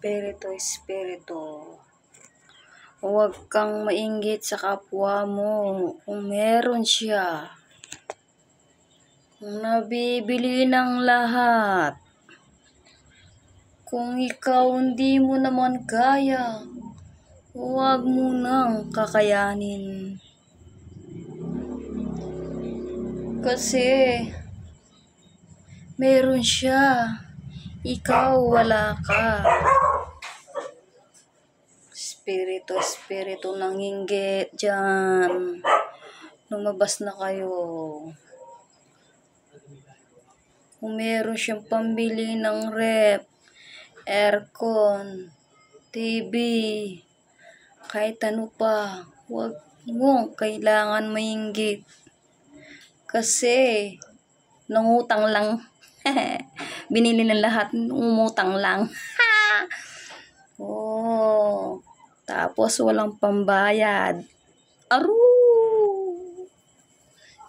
Espiritu, espiritu. Huwag kang mainggit sa kapwa mo kung meron siya. Kung nabibili ng lahat. Kung ikaw hindi mo naman kaya, huwag mo nang kakayanin. Kasi meron siya, ikaw wala ka. Espiritu, espiritu ng inggit dyan. Lumabas na kayo. Kung meron siyang pambili ng rep, aircon, TV, kahit ano pa, huwag mo kailangan mainggit. Kasi, nangutang lang. Binili ng lahat, umutang lang. Oh, tapos walang pambayad. Aru!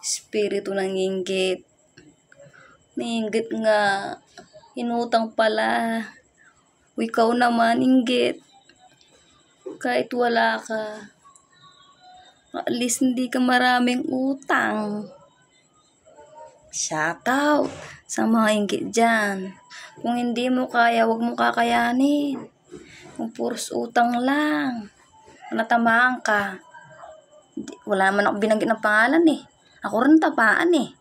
Espiritu ng inggit. Nainggit nga. Inutang pala. Ikaw naman, inggit. Kahit wala ka. At least hindi ka maraming utang. Shout out sa mga inggit dyan. Kung hindi mo kaya, huwag mo kakayanin. Kung puros utang lang, natamaan ka. Wala man ako binanggit ng pangalan eh. Ako rin tapaan eh.